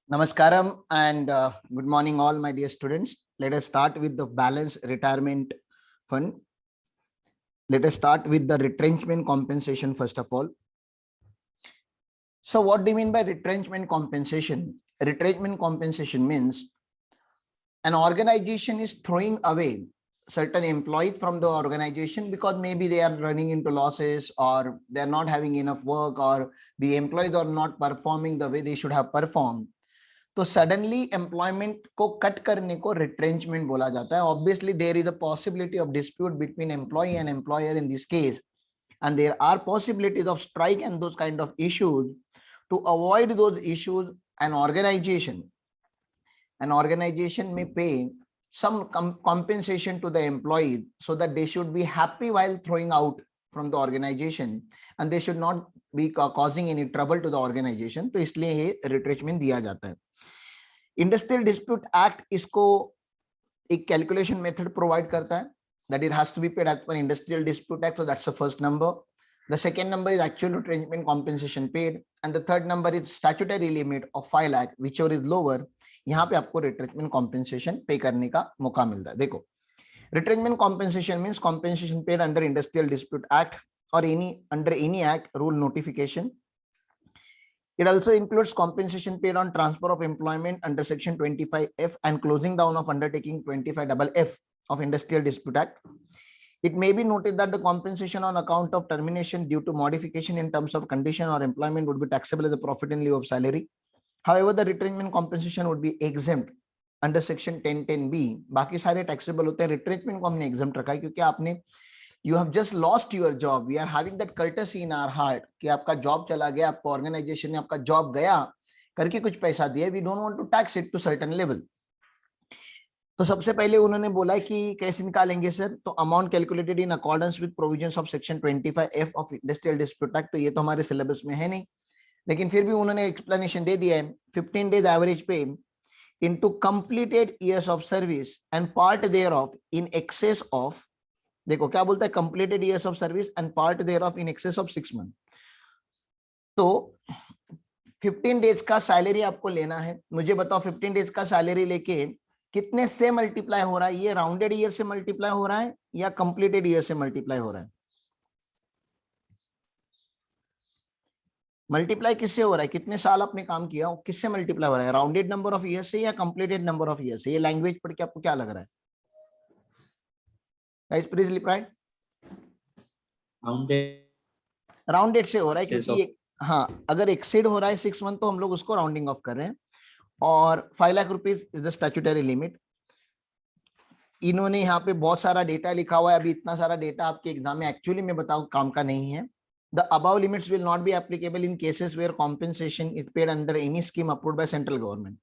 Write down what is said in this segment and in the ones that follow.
Namaskaram and good morning all my dear students. Let us start with the balance retirement fund. Let us start with the retrenchment compensation first of all. So what do you mean by retrenchment compensation? Retrenchment compensation means an organization is throwing away certain employees from the organization because maybe they are running into losses or they're not having enough work or the employees are not performing the way they should have performed. तो suddenly employment को cut करने को retrenchment बोला जाता है. Obviously there is a possibility of dispute between employee and employer in this case, and there are possibilities of strike and those kind of issues. To avoid those issues, an organization may pay some compensation to the employees so that they should be happy while throwing out from the organization and they should not be causing any trouble to the organization. तो इसलिए ये retrenchment दिया जाता है. Industrial dispute act इसको एक calculation method provide करता है, that it has to be paid as per industrial dispute act. So that's the first number. The second number is actual retrenchment compensation paid, and the third number is statutory limit of 5 lakh, whichever is lower. यहाँ पे आपको retrenchment compensation पे करने का मौका मिलता है. देखो, retrenchment compensation means compensation paid under industrial dispute act or under any act, rule, notification. It also includes compensation paid on transfer of employment under section 25F and closing down of undertaking 25FF of Industrial Dispute Act. It may be noted that the compensation on account of termination due to modification in terms of condition or employment would be taxable as a profit in lieu of salary. However, the retrenchment compensation would be exempt under section 1010B. बाकी सारे taxable होते हैं, retrenchment को हमने exempt रखा है क्योंकि आपने you have just lost your job. We are having that courtesy in our heart कि आपका जॉब चला गया, आपको ऑर्गेनाइजेशन ने आपका जॉब गया करके कुछ पैसा दिया. We don't want to tax it to certain level. तो सबसे पहले उन्होंने बोला कि कैसे निकालेंगे सर, तो amount calculated in accordance with provisions of section 25F of industrial dispute act. तो ये तो हमारे सिलेबस में है नहीं, लेकिन फिर भी उन्होंने एक्सप्लेनेशन दे दिया है. 15 days average pay into completed years of service and part thereof in excess of, देखो क्या बोलता है, completed years of service and part thereof in excess of 6 months. तो 15 days का सैलरी आपको लेना है. मुझे बताओ 15 days का सैलरी लेके कितने से मल्टीप्लाई हो रहा है? ये राउंडेड ईयर से मल्टीप्लाई हो रहा है या कंप्लीटेड ईयर से मल्टीप्लाई हो रहा है? मल्टीप्लाई किससे हो रहा है? कितने साल आपने काम किया, किससे मल्टीप्लाई हो रहा है? राउंडेड नंबर ऑफ ईयर से या कंप्लीटेड नंबर ऑफ ईयर से? ये लैंग्वेज पढ़ के आपको क्या लग रहा है? Guys please reply. राउंडेड से हो रहा है क्योंकि हाँ, अगर एक्सीड हो रहा है 6 months तो हम लोग उसको राउंडिंग ऑफ कर रहे हैं. और 5 lakh rupees is the statutory limit. इन्होंने यहाँ पे बहुत सारा डेटा लिखा हुआ है. अभी इतना सारा डेटा आपके एग्जाम में एक्चुअली मैं बताऊं काम का नहीं है. The above limits will not be applicable in cases where compensation is paid under any scheme approved by central government.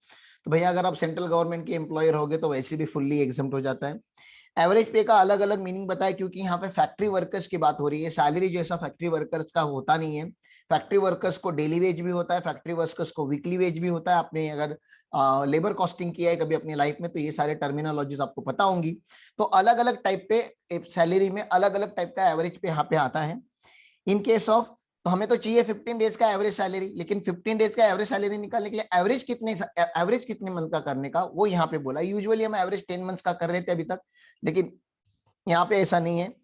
तो भैया अगर आप सेंट्रल गवर्नमेंट के एम्प्लॉयर होगे तो वैसे भी फुल्ली एग्जम्प्ट हो जाता है. एवरेज पे का अलग अलग मीनिंग बताया क्योंकि यहाँ पे फैक्ट्री वर्कर्स की बात हो रही है. सैलरी जैसा फैक्ट्री वर्कर्स का होता नहीं है. फैक्ट्री वर्कर्स को डेली वेज भी होता है, फैक्ट्री वर्कर्स को वीकली वेज भी होता है. आपने अगर लेबर कॉस्टिंग किया है कभी अपनी लाइफ में तो ये सारे टर्मिनोलॉजीज आपको पता होंगी. तो अलग अलग टाइप पे सैलरी में अलग अलग टाइप का एवरेज पे यहाँ पे आता है. इन केस ऑफ, तो हमें तो चाहिए 15 days का एवरेज सैलरी, लेकिन 15 days का एवरेज सैलरी निकालने के लिए एवरेज कितने मंथ का करने का वो यहाँ पे बोला. यूजुअली हम एवरेज 10 months का कर रहे थे अभी तक, लेकिन यहाँ पे ऐसा नहीं है.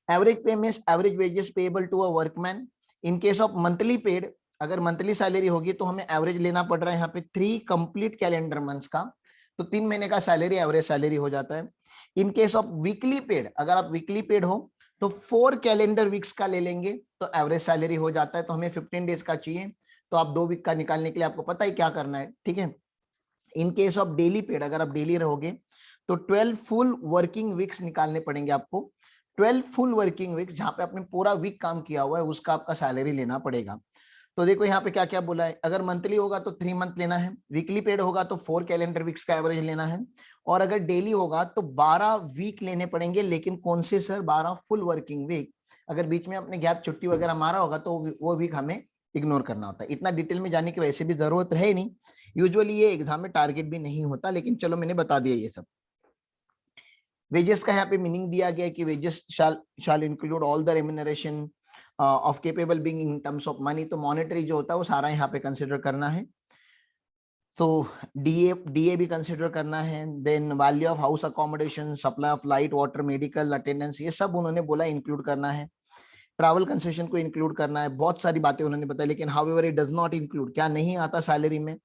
Average pay means average wages payable to a workman. In case of monthly paid, अगर मंथली सैलरी होगी तो हमें एवरेज लेना पड़ रहा है यहाँ पे 3 कंप्लीट कैलेंडर मंथ्स का. तो 3 महीने का सैलरी एवरेज सैलरी हो जाता है. इन केस ऑफ वीकली पेड, अगर आप वीकली पेड हो तो 4 कैलेंडर वीक्स का ले लेंगे तो एवरेज सैलरी हो जाता है. तो हमें 15 days का चाहिए तो आप 2 वीक का निकालने के लिए आपको पता है क्या करना है, ठीक है. इन केस ऑफ डेली पेड, अगर आप डेली रहोगे तो 12 फुल वर्किंग वीक्स निकालने पड़ेंगे आपको. 12 फुल वर्किंग वीक्स जहां पे आपने पूरा वीक काम किया हुआ है उसका आपका सैलरी लेना पड़ेगा. तो देखो यहाँ पे क्या क्या बोला है. अगर मंथली होगा तो 3 month लेना है, वीकली पेड होगा तो 4 कैलेंडर वीक्स का एवरेज लेना है, और अगर डेली होगा तो 12 वीक लेने पड़ेंगे. लेकिन कौन से सर? 12 full working week. अगर बीच में अपने गैप छुट्टी वगैरह मारा होगा तो वो वीक हमें इग्नोर करना होता है. इतना डिटेल में जाने की वैसे भी जरूरत है नहीं. यूजुअली ये एग्जाम में टारगेट भी नहीं होता, लेकिन चलो मैंने बता दिया ये सब. वेजेस का यहाँ पे मीनिंग दिया गया कि wages shall include all the remuneration of capable being in terms of money. तो मॉनेटरी जो होता है वो सारा यहाँ पे कंसिडर करना है. तो डीए भी कंसिडर करना है, then value of house accommodation, supply of light water, medical attendance, ये सब उन्होंने बोला इंक्लूड करना है। ट्रैवल कंसेशन को इंक्लूड करना है, बहुत सारी बातें उन्होंने बताई, लेकिन however it does not include, क्या नहीं आता सैलरी में,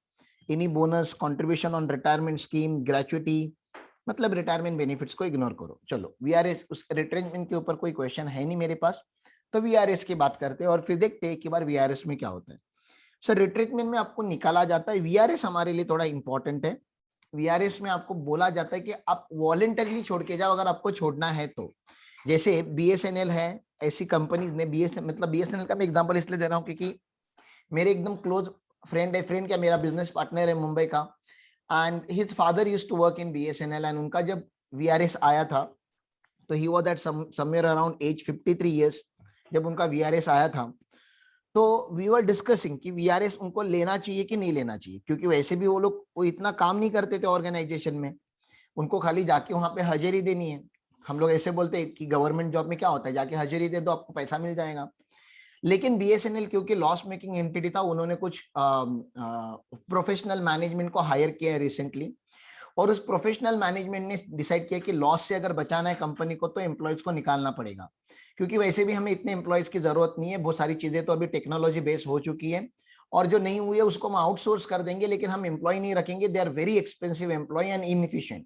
any bonus, contribution on retirement scheme, gratuity, मतलब रिटायरमेंट बेनिफिट्स को इग्नोर करो। चलो वीआरएस, उस रिट्रेंचमेंट के ऊपर कोई क्वेश्चन है नहीं मेरे पास, तो वीआरएस की बात करते हैं और फिर देखते हैं कि बार वीआरएस में क्या होता है। सर रिट्रेंचमेंट में आपको निकाला जाता है, वीआरएस हमारे लिए थोड़ा इंपॉर्टेंट है। वीआरएस में आपको बोला जाता है कि आप वॉलंटरीली छोड़ के जाओ अगर आपको छोड़ना है तो। जैसे बीएसएनएल है, ऐसी कंपनीज ने बीएसएनएल का मैं एग्जांपल इसलिए दे रहा हूँ क्योंकि मेरे एकदम क्लोज फ्रेंड है, फ्रेंड क्या मेरा बिजनेस पार्टनर है मुंबई का, and his father used to work in BSNL, and उनका जब वीआरएस आया था तो he was at somewhere around age 53 years जब उनका वीआरएस आया था। तो वी वर डिस्कसिंग कि वीआरएस उनको लेना चाहिए कि नहीं लेना चाहिए, क्योंकि वैसे भी वो लोग वो इतना काम नहीं करते थे ऑर्गेनाइजेशन में, उनको खाली जाके वहां पे हाजिरी देनी है। हम लोग ऐसे बोलते हैं कि गवर्नमेंट जॉब में क्या होता है, जाके हाजिरी दे दो आपको पैसा मिल जाएगा। लेकिन बीएसएनएल क्योंकि लॉस मेकिंग एंटिटी था, उन्होंने कुछ प्रोफेशनल मैनेजमेंट को हायर किया है रिसेंटली, और उस प्रोफेशनल मैनेजमेंट ने डिसाइड किया कि लॉस से अगर बचाना है कंपनी को तो एम्प्लॉयज को निकालना पड़ेगा, क्योंकि वैसे भी हमें इतने एम्प्लॉयज की जरूरत नहीं है, बहुत सारी चीजें तो अभी टेक्नोलॉजी बेस हो चुकी है, और जो नहीं हुई है उसको हम आउटसोर्स कर देंगे, लेकिन हम एम्प्लॉय नहीं रखेंगे, they are very expensive employee and inefficient,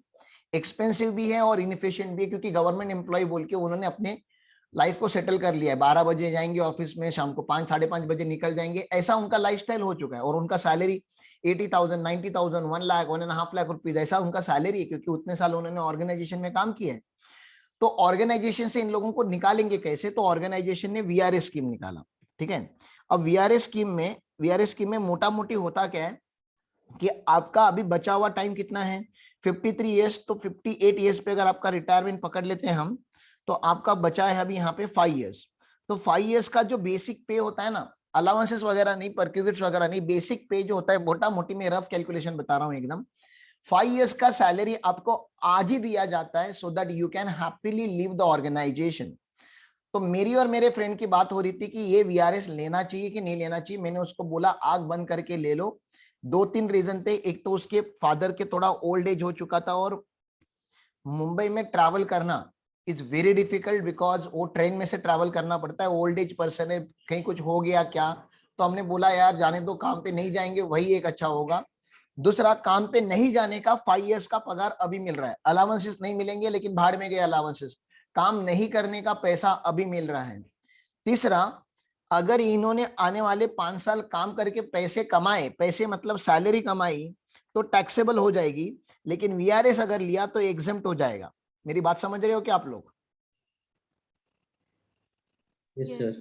expensive भी है और इनएफिशिएंट भी है, क्योंकि गवर्नमेंट एम्प्लॉय बोल के उन्होंने अपने लाइफ को सेटल कर लिया है, 12 बजे जाएंगे ऑफिस में, शाम को 5 साढ़े 5 बजे निकल जाएंगे, ऐसा उनका लाइफस्टाइल हो चुका है, और उनका सैलरी 80,000 90,000 1 लाख 1.5 लाख रुपीज ऐसा उनका सैलरी है, क्योंकि उतने साल उन्होंने ऑर्गेनाइजेशन में काम किया है। तो ऑर्गेनाइजेशन से इन लोगों को निकालेंगे कैसे, तो ऑर्गेनाइजेशन ने वीआरएस स्कीम निकाला। ठीक है, अब वीआरएस स्कीम में मोटा मोटी होता क्या है कि आपका अभी बचा हुआ टाइम कितना है 53 ईयर्स, तो 58 ईयर्स पे अगर आपका रिटायरमेंट पकड़ लेते हैं हम, तो आपका बचा है अभी यहाँ पे 5 ईयर्स। तो 5 ईयर्स का जो बेसिक पे होता है ना, अलाउंसेस वगैरह नहीं, परक्विजिट्स वगैरह नहीं, बेसिक पे जो होता है, मोटा मोटी में रफ कैलकुलेशन बता रहा हूँ एकदम, 5 ईयर्स का सैलरी आपको आज ही दिया जाता है, so that you can happily leave the organisation. तो मेरी और मेरे फ्रेंड की बात हो रही थी कि ये वीआरएस लेना चाहिए कि नहीं लेना चाहिए, मैंने उसको बोला आग बंद करके ले लो। 2-3 रीजन थे, एक तो उसके फादर के थोड़ा ओल्ड एज हो चुका था, और मुंबई में ट्रैवल करना इज वेरी डिफिकल्ट, बिकॉज वो ट्रेन में से ट्रैवल करना पड़ता है, ओल्ड एज पर्सन है, कहीं कुछ हो गया क्या, तो हमने बोला यार जाने दो, काम पे नहीं जाएंगे वही एक अच्छा होगा। दूसरा, काम पे नहीं जाने का 5 ईयर्स का पगार अभी मिल रहा है, अलाउंसेस नहीं मिलेंगे, लेकिन भाड़ में गए अलाउंसेस, काम नहीं करने का पैसा अभी मिल रहा है। तीसरा, अगर इन्होंने आने वाले 5 साल काम करके पैसे कमाए, पैसे मतलब सैलरी कमाई, तो टैक्सेबल हो जाएगी, लेकिन वीआरएस अगर लिया तो एग्जेम्प्ट हो जाएगा। मेरी बात समझ रहे हो क्या आप लोग? Yes sir.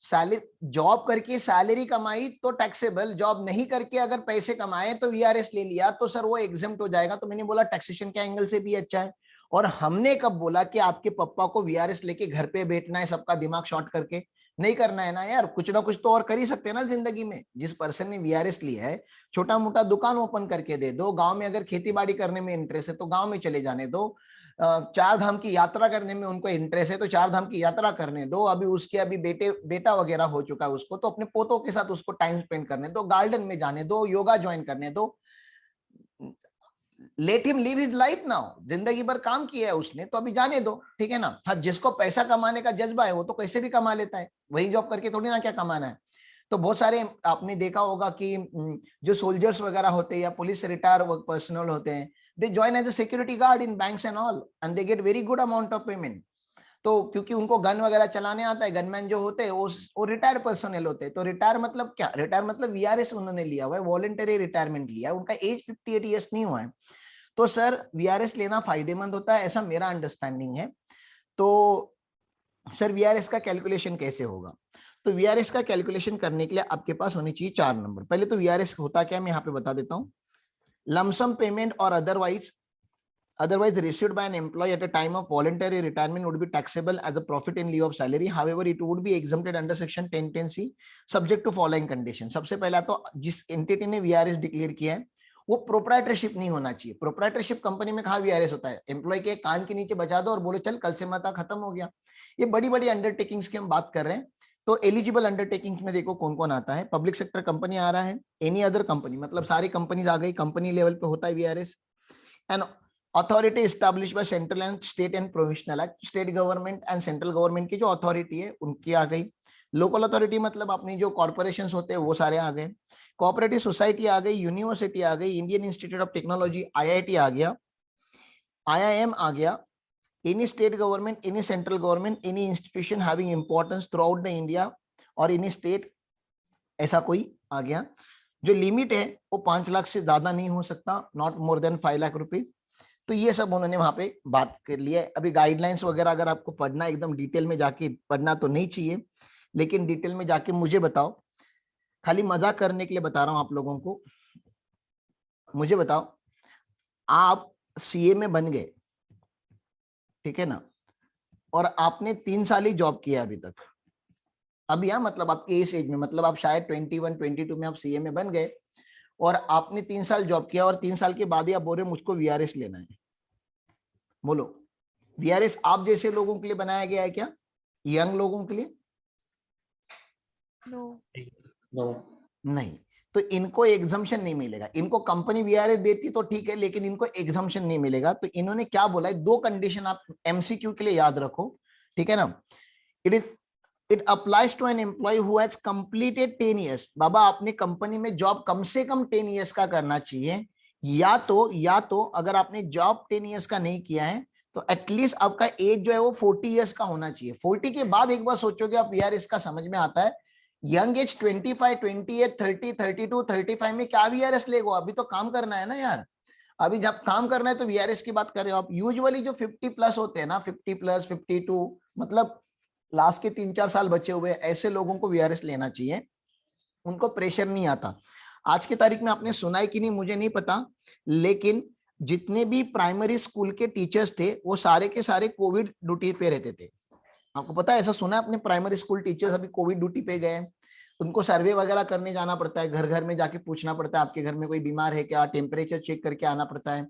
सैलरी, जॉब करके सैलरी कमाई तो टैक्सेबल, जॉब नहीं करके अगर पैसे कमाए तो वीआरएस ले लिया तो सर वो एग्जेम्प्ट हो जाएगा। तो मैंने बोला टैक्सेशन के एंगल से भी अच्छा है। और हमने कब बोला कि आपके पापा को वीआरएस लेके घर पे बैठना है, सबका दिमाग शॉर्ट करके नहीं करना है ना यार, कुछ ना कुछ तो और कर ही सकते हैं ना जिंदगी में। जिस पर्सन ने वीआरएस लिया है, छोटा मोटा दुकान ओपन करके दे दो, गांव में अगर खेती बाड़ी करने में इंटरेस्ट है तो गांव में चले जाने दो, 4 धाम की यात्रा करने में उनको इंटरेस्ट है तो 4 धाम की यात्रा करने दो, अभी उसके अभी बेटा वगैरह हो चुका है उसको, तो अपने पोतों के साथ उसको टाइम स्पेंड करने दो, गार्डन में जाने दो, योगा ज्वाइन करने दो, let him live his life now. जिंदगी भर काम किया है उसने तो अभी जाने दो, ठीक है ना। हाँ, जिसको पैसा कमाने का जज्बा है वो तो कैसे भी कमा लेता है, वही जॉब करके थोड़ी ना क्या कमाना है। तो बहुत सारे आपने देखा होगा कि जो सोल्जर्स वगैरह होते हैं या पुलिस रिटायर पर्सनल होते हैं, they join as a security guard in banks and all, and they get very good amount of payment. तो क्योंकि उनको गन वगैरह चलाने आता है, गनमैन जो होते हैं वो रिटायर्ड पर्सनल होते हैं। तो रिटायर मतलब क्या, रिटायर मतलब वीआरएस उन्होंने लिया हुआ है, वॉलंटरी रिटायरमेंट लिया है, उनका एज 58 ईयर्स नहीं हुआ है। तो सर वीआरएस लेना फायदेमंद होता है, ऐसा मेरा अंडरस्टैंडिंग है। तो सर वीआरएस का कैलकुलेशन कैसे होगा, तो वीआरएस का कैलकुलेशन करने के लिए आपके पास होनी चाहिए 4 नंबर। पहले तो वीआरएस होता क्या है मैं यहाँ पे बता देता हूँ। लमसम पेमेंट और otherwise received by an employee at a time of voluntary retirement would be taxable as a profit in lieu of salary. However, it would be exempted under section 1010C subject to following condition. सबसे पहला तो जिस entity ने VRS declare किया है वो proprietorship नहीं होना चाहिए। प्रोप्राइटरशिप कंपनी में कहा वीआरएस होता है, एम्प्लॉय के कान के नीचे बचा दो और बोलो चल कल से मता खत्म हो गया। ये बड़ी बड़ी अंडरटेकिंग्स की हम बात कर रहे हैं, तो एलिजिबल अंडरटेकिंग में देखो कौन कौन आता है, पब्लिक सेक्टर कंपनी आ रहा है, एनी अदर कंपनी मतलब सारी कंपनीज आ गई, कंपनी लेवल पे होता है VRS, and authority establish by central and state and provincial act, state government and central government की जो अथॉरिटी है उनकी आ गई, लोकल अथॉरिटी मतलब अपनी जो कॉर्पोरेशंस होते हैं वो सारे आ गए, कोऑपरेटिव सोसाइटी आ गई, यूनिवर्सिटी आ गई, Indian Institute of Technology IIT आ गया, आईआईएम आ गया, any state government, any central government, any institution having importance throughout the India और any state, ऐसा कोई आ गया। जो लिमिट है वो 5 लाख से ज्यादा नहीं हो सकता, not more than 5 lakh rupees. तो ये सब उन्होंने वहां पे बात कर लिया है। अभी गाइडलाइंस वगैरह अगर आपको पढ़ना एकदम डिटेल में जाके पढ़ना तो नहीं चाहिए, लेकिन डिटेल में जाके मुझे बताओ, खाली मजाक करने के लिए बता रहा हूं आप लोगों को, मुझे बताओ आप सीए में बन गए, ठीक है ना, और आपने 3 साल ही जॉब किया अभी तक, अभी यहाँ मतलब आपके इस एज में, मतलब आप शायद 21 22 में आप सीए में बन गए और आपने 3 साल जॉब किया और 3 साल के बाद ही आप बोल रहे मुझको वीआरएस लेना है। बोलो, वीआरएस आप जैसे लोगों के लिए बनाया गया है क्या, यंग लोगों के लिए? नो नहीं। तो इनको एग्जम्पशन नहीं मिलेगा, इनको कंपनी वीआरएस देती तो ठीक है, लेकिन इनको एग्जम्पशन नहीं मिलेगा। तो इन्होंने क्या बोला है, 2 कंडीशन आप एमसीक्यू के लिए याद रखो, ठीक है ना। It applies to an employee who has completed 10 years. बाबा आपने कंपनी में जॉब कम से कम 10 ईयर्स का करना चाहिए, या तो अगर आपने जॉब 10 ईयर्स का नहीं किया है तो एटलीस्ट आपका एज जो है वो 40 ईयर्स का होना चाहिए। 40 के बाद एक बार सोचोगे आप यार इसका समझ में आता है, यंग एज 25 28 30 32 35 में क्या वीआरएस लेगो, अभी तो काम करना है ना यार, अभी जब काम करना है तो वीआरएस की बात कर रहे हो आप। यूजुअली जो 50 प्लस होते हैं ना, 50 प्लस 52, मतलब लास्ट के 3-4 साल बचे हुए, ऐसे लोगों को वीआरएस लेना चाहिए, उनको प्रेशर नहीं आता। आज की तारीख में आपने सुना है कि नहीं मुझे नहीं पता, लेकिन जितने भी प्राइमरी स्कूल के टीचर्स थे वो सारे के सारे कोविड ड्यूटी पे रहते थे। आपको पता है, ऐसा सुना है अपने, प्राइमरी स्कूल टीचर्स अभी कोविड ड्यूटी पे गए, उनको सर्वे वगैरह करने जाना पड़ता है, घर घर में जाके पूछना पड़ता है आपके घर में कोई बीमार है क्या, टेम्परेचर चेक करके आना पड़ता है,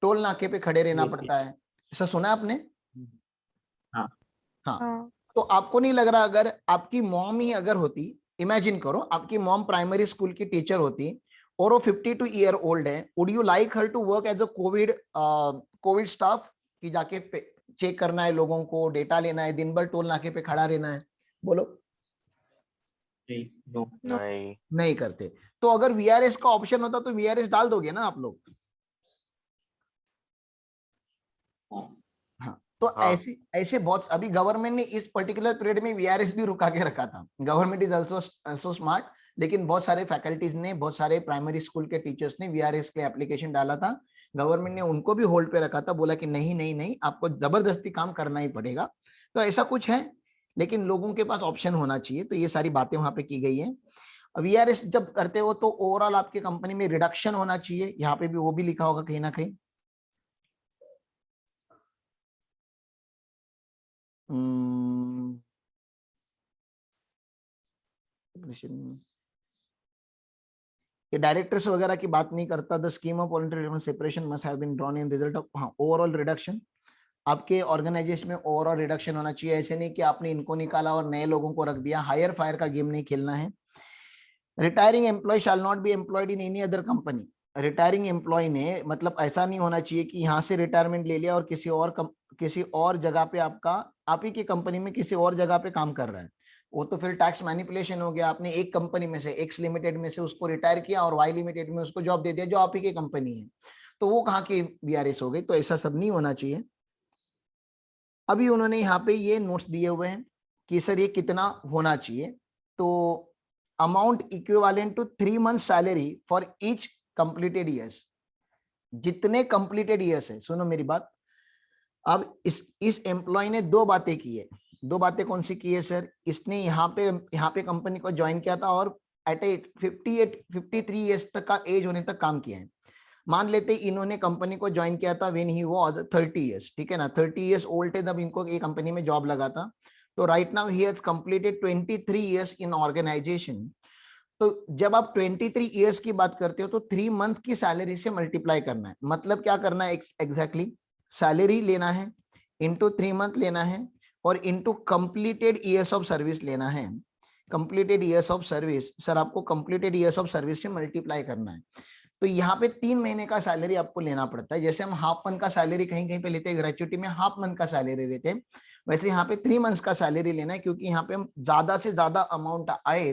टोल नाके पे खड़े रहना पड़ता है। ऐसा सुना है आपने? हाँ हाँ। तो आपको नहीं लग रहा अगर आपकी मॉम ही अगर होती, इमेजिन करो आपकी मॉम प्राइमरी स्कूल की टीचर होती और वो 52 ईयर ओल्ड है, would you like her to work as a COVID staff, कि जाके चेक करना है लोगों को, डेटा लेना है, दिन भर टोल नाके पे खड़ा रहना है? बोलो। नहीं करते। तो अगर वीआरएस का ऑप्शन होता तो वीआरएस डाल दोगे ना आप लोग? हाँ। तो ऐसे ऐसे बहुत, अभी गवर्नमेंट ने इस पर्टिकुलर पीरियड में वीआरएस भी रुका के रखा था। गवर्नमेंट इज आल्सो स्मार्ट, लेकिन बहुत सारे फैकल्टीज ने, बहुत सारे प्राइमरी स्कूल के टीचर्स ने वीआरएस के एप्लीकेशन डाला था, गवर्नमेंट ने उनको भी होल्ड पे रखा था, बोला कि नहीं नहीं नहीं आपको जबरदस्ती काम करना ही पड़ेगा। तो ऐसा कुछ है, लेकिन लोगों के पास ऑप्शन होना चाहिए। तो ये सारी बातें वहां पे की गई है। वीआरएस जब करते हो तो ओवरऑल आपके कंपनी में रिडक्शन होना चाहिए, यहाँ पे भी वो भी लिखा होगा कहीं ना कहीं। ये डायरेक्टर्स वगैरह की बात नहीं करता। The scheme of voluntary separation must have been drawn in result of, हाँ, ओवरऑल रिडक्शन। आपके ऑर्गेनाइजेशन में ओवरऑल रिडक्शन होना चाहिए, ऐसे नहीं कि आपने इनको निकाला और नए लोगों को रख दिया। हायर फायर का गेम नहीं खेलना है। Retiring employee shall not be employed in any other company. Retiring employee ने मतलब ऐसा नहीं होना चाहिए कि यहाँ से रिटायरमेंट ले लिया और किसी और जगह पे आप ही की कंपनी में किसी और जगह पे काम कर रहा है, वो तो फिर टैक्स मैनिपुलेशन हो गया। आपने एक कंपनी में से, एक्स लिमिटेड में से उसको रिटायर किया और वाई लिमिटेड में उसको जॉब दे दिया जो आप ही की कंपनी है, तो वो कहाँ की वीआरएस हो गई? तो ऐसा सब नहीं होना चाहिए। अभी उन्होंने यहाँ पे ये नोट्स दिए हुए हैं कि सर ये कितना होना चाहिए। तो amount equivalent to 3 month salary for each completed years. जितने कंप्लीटेड ईयर्स है, सुनो मेरी बात, अब इस एम्प्लॉय ने 2 बातें की है। 2 बातें कौन सी की है सर? इसने यहाँ पे कंपनी को ज्वाइन किया था और एट 53 ईयर्स तक का एज होने तक काम किया है। मान लेते इन्होंने कंपनी को ज्वाइन किया था व्हेन ही वाज 30 ईयर्स, ठीक है ना, 30 ईयर्स ओल्ड थे जब इनको ये कंपनी में जॉब लगा था। तो right now he has completed 23 years in organisation. तो जब आप 23 ईयर्स की बात करते हो तो 3 मंथ की सैलरी से मल्टीप्लाई करना है। मतलब क्या करना है एग्जैक्टली? सैलरी लेना है इंटू 3 मंथ लेना है और into completed years of service लेना है। Completed years of service, sir आपको कंप्लीटेड ईयर्स ऑफ सर्विस से मल्टीप्लाई करना है। तो यहाँ पे 3 महीने का सैलरी आपको लेना पड़ता है। जैसे हम हाफ मंथ का सैलरी कहीं कहीं पे लेते हैं, ग्रेचुइटी में हाफ मंथ का सैलरी लेते हैं, वैसे यहाँ पे 3 मंथ्स का सैलरी लेना है, क्योंकि यहाँ पे हम ज्यादा से ज्यादा अमाउंट आए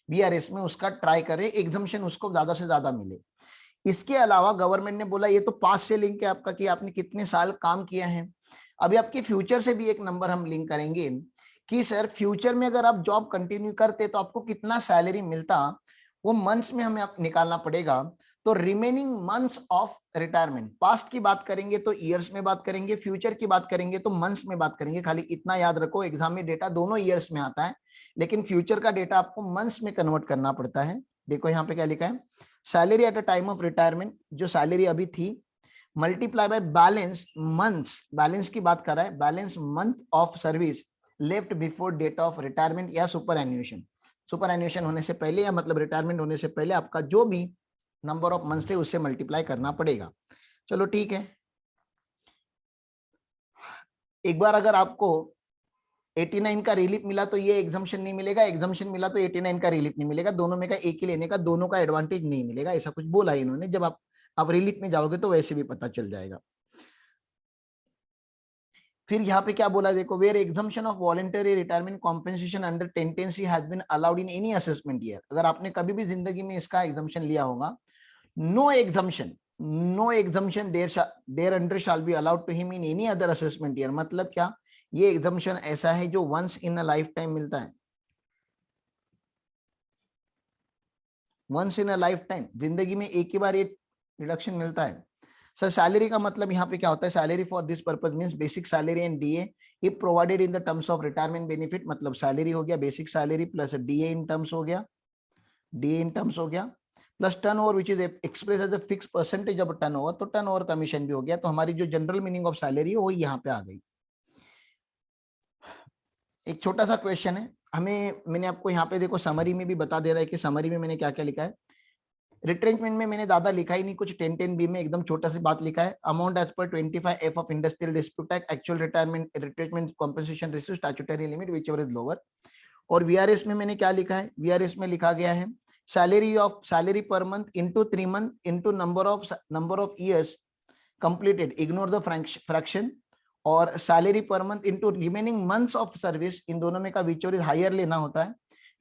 बीआरएस में उसका ट्राई करें, एग्जम्पशन उसको ज्यादा से ज्यादा मिले। इसके अलावा गवर्नमेंट ने बोला ये तो पास से लिंक है आपका कि आपने कितने साल काम किया है। अभी आपके फ्यूचर से भी एक नंबर हम लिंक करेंगे कि सर फ्यूचर में अगर आप जॉब कंटिन्यू करते तो आपको कितना सैलरी मिलता, वो मंथ्स में हमें निकालना पड़ेगा। तो remaining months of retirement, past की बात करेंगे तो ईयर्स में बात करेंगे, फ्यूचर की बात करेंगे तो मंथ्स में बात करेंगे। खाली इतना याद रखो, एग्जाम में डेटा दोनों ईयर्स में आता है, लेकिन फ्यूचर का डेटा आपको मंथ्स में कन्वर्ट करना पड़ता है। देखो यहाँ पे क्या लिखा है, salary at a time of retirement, जो सैलरी अभी थी, multiply by balance months, balance की बात कर रहा है, balance month of service left before date of retirement या सुपर एन्युएशन। सुपर एन्युएशन होने से पहले या मतलब रिटायरमेंट होने से पहले आपका जो भी नंबर ऑफ मंथ्स थे उससे मल्टीप्लाई करना पड़ेगा। चलो ठीक है। एक बार अगर आपको 89 का रिलीफ मिला तो ये एग्जाम्शन नहीं मिलेगा, एग्जाम्शन मिला तो 89 का रिलीफ नहीं मिलेगा, दोनों में का एक ही लेने का, दोनों का एडवांटेज नहीं मिलेगा, ऐसा कुछ बोला इन्होंने। जब आप रिलीफ में जाओगे तो वैसे भी पता चल जाएगा। फिर यहाँ पे क्या बोला देखो, where exemption of voluntary retirement compensation under tenancy has been allowed in any assessment year. अगर आपने कभी भी जिंदगी में इसका एग्जम्पशन लिया होगा, no exemption there under shall be allowed to him in any other assessment year. मतलब क्या, ये एग्जम्पशन ऐसा है जो once in a lifetime मिलता है, once in a lifetime, जिंदगी में एक ही बार ये रिडक्शन मिलता है। सर सैलरी का मतलब यहाँ पे क्या होता है, salary for this purpose means basic salary and DA if provided in the terms of retirement benefit. मतलब सैलरी हो गया, basic salary plus DA in terms हो गया, डीए इन टर्म्स हो गया, plus turnover which is express as a fix percentage of turnover, तो turnover commission भी हो गया। तो हमारी जो जनरल मीनिंग ऑफ सैलरी है वो यहाँ पे आ गई। एक छोटा सा क्वेश्चन है हमें, मैंने आपको यहाँ पे देखो समरी में भी बता दे रहा है कि समरी में मैंने क्या क्या लिखा है। रिट्रेंचमेंट में मैंने ज्यादा लिखा ही नहीं, कुछ 10 बी में एकदम छोटा सी बात लिखा है, amount as per 25F of industrial dispute act, actual retirement retrenchment compensation ratio, statutory limit whichever is lower. और वीआरएस में मैंने क्या लिखा है, वीआरएस में लिखा गया है salary per month into 3 month into number of years completed, ignore the fraction, और salary per month into remaining months of service, इन दोनों में का विच एवर इज हायर लेना होता है।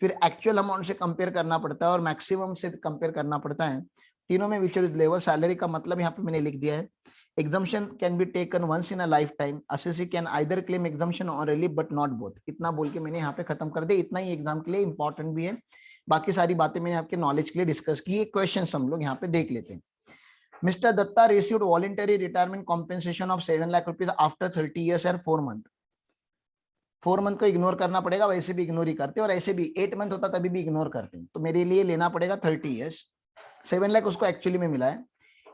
फिर एक्चुअल अमाउंट से कंपेयर करना पड़ता है और मैक्सिमम से कंपेयर करना पड़ता है, तीनों में विच इज लेवल। सैलरी का मतलब यहाँ पे मैंने लिख दिया है, exemption can be taken once in a lifetime, assessee can either claim exemption और रिलीफ बट नॉट बोथ। इतना बोल के मैंने यहाँ पे खत्म कर दिया। इतना ही एग्जाम के लिए इंपॉर्टेंट भी है, बाकी सारी बातें मैंने आपके नॉलेज के लिए डिस्कस की। ये क्वेश्चन हम लोग यहाँ पे देख लेते हैं। Mister Datta received voluntary retirement compensation of 7 lakh rupees after 30 years and 4 month. 4 month को इग्नोर करना पड़ेगा, वैसे भी इग्नोर ही करते हैं, और ऐसे भी 8 मंथ होता तभी भी इग्नोर करते हैं, तो मेरे लिए लेना पड़ेगा 30 ईयर्स। 7 लाख उसको एक्चुअली में मिला है।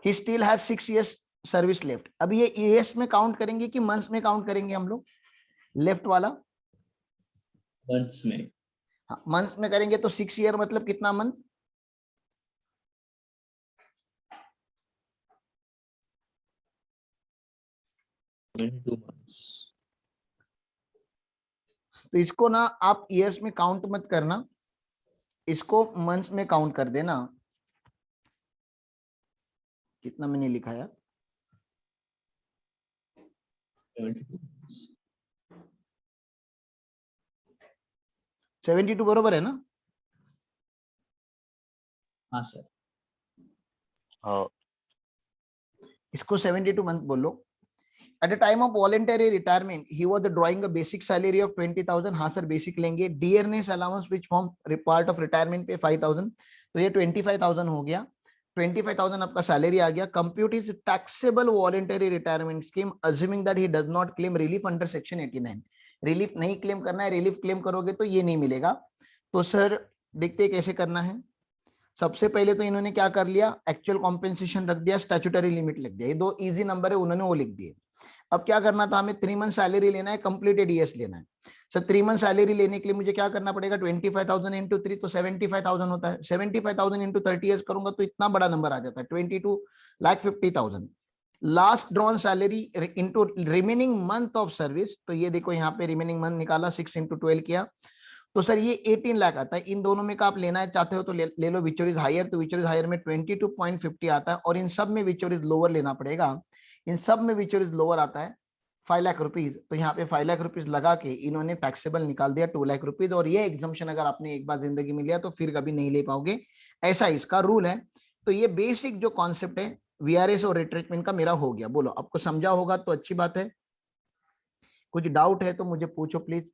He still has 6 years service left. अब ये ईयर्स में काउंट करेंगे कि मंथ्स में काउंट करेंगे हम लोग, लेफ्ट वाला मंथ्स में, हाँ मंथ में करेंगे तो 6 ईयर मतलब कितना मंथ, तो इसको ना आप ईयर्स में काउंट मत करना, इसको मंथ्स में काउंट कर देना। कितना मैंने लिखा यार, 72 बरोबर है ना? हाँ सर, हाँ इसको 72 मंथ बोलो। At the time of voluntary retirement, he was drawing a basic salary of 20,000. हाँ सर बेसिक लेंगे, dearness allowance which form part of retirement पे 5,000, तो ये 25,000 हो गया। 25,000 आपका सैलरी आ गया। Compute is taxable voluntary retirement scheme assuming that he does not claim relief under section 89। Relief नहीं क्लेम करना है, रिलीफ क्लेम करोगे तो ये नहीं मिलेगा। तो सर देखते कैसे करना है। सबसे पहले तो इन्होंने क्या कर लिया, एक्चुअल कॉम्पेंसेशन रख दिया, स्टैट्यूटरी लिमिट लिख दिया, ये दो इजी नंबर है उन्होंने वो लिख दिए। अब क्या करना था, हमें 3 मंथ सैलरी लेना है, कंप्लीटेड ईयर्स लेना है। सर 3 मंथ सैलरी लेने के लिए मुझे क्या करना पड़ेगा, 25,000 इंटू 3 तो 75,000 होता है। 75,000 इंटू 30 ईयर्स करूंगा तो इतना बड़ा नंबर आ जाता है, 22,50,000। Last drawn salary into remaining month of service, तो ये देखो यहाँ पे रिमेनिंग मंथ निकाला, 6 इंटू 12 किया, तो सर ये 18 लाख आता है। इन दोनों में का आप लेना चाहते हो तो ले लो विच इज हायर, तो विच इज हायर में 22.50 आता है, और इन सब में विच इज लोअर लेना पड़ेगा। इन सब में विच इज लोअर आता है 5 लाख रुपीज। तो यहाँ पे 5 लाख रुपीज लगा के इन्होंने टैक्सेबल निकाल दिया 2 लाख रुपीज, और ये एग्जम्पशन अगर आपने एक बार जिंदगी में लिया तो फिर कभी नहीं ले पाओगे, ऐसा इसका रूल है। तो ये बेसिक जो कॉन्सेप्ट है वीआरएस और रिट्रेचमेंट का मेरा हो गया। बोलो आपको समझा होगा तो अच्छी बात है, कुछ डाउट है तो मुझे पूछो प्लीज।